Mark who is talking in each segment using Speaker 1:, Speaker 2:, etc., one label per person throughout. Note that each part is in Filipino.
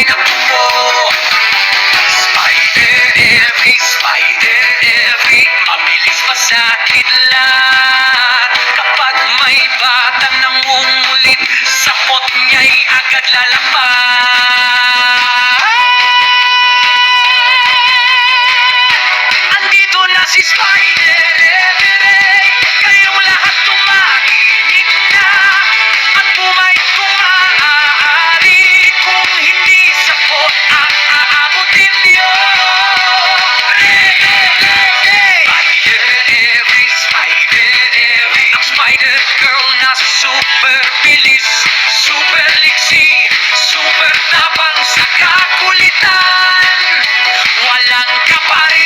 Speaker 1: pinagpo. Spider-Evie, mabilis sa kidlat. Kapag may batang nangungulit, sapot niya'y agad lalampas. Andito na si Spider-Evie, kayong lahat tumahimik na at bumalik kung maaari. Kung hindi sapot ang aabutin niyo. Spider-Evie, ang Spider-Girl na super bilis, super liksi, super tapang sa kakulitan. Walang kaparin.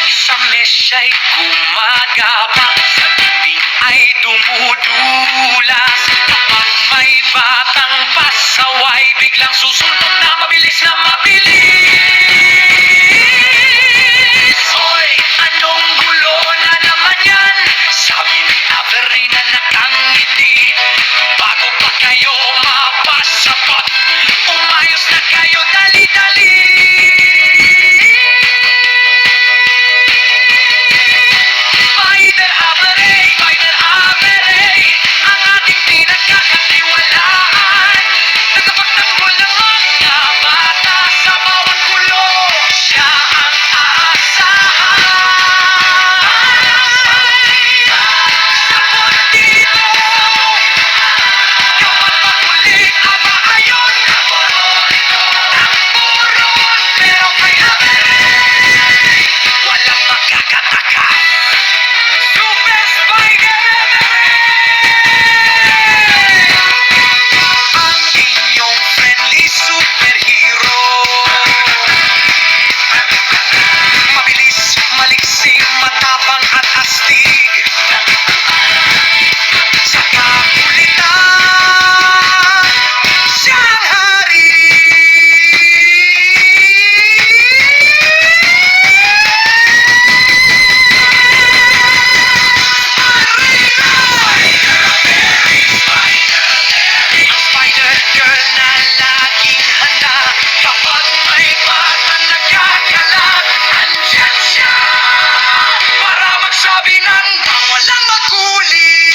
Speaker 1: Sa mesya'y gumagapang, sa dingding ay dumudulas. Kapag may batang pasaway, biglang susuntok na mabilis na mabilis. Hoy, anong gulo na naman yan? Sabi ni Avery na nakangiti. Bago pa kayo mapasapot, umayos na kayo, dali-dali. Spider-Avery, ang ating pinagkakatiwalaan. Tagapagtanggol ng mga bata sa bawat gulo. Siya ang aasahan. Sapot dito. Kapag makulit ang maayon, tampuron. Pero kay Avery, walang magkakataka. Super Spider-Evie, ang inyong friendly superhero. Mabilis, maliksi, matapang at astig. Sa kakulitan, siyang hari. Ang Spider-Girl na laging handa. Kapag may batang nagkakalat, andyan siya para magsabi ng walang magkulit.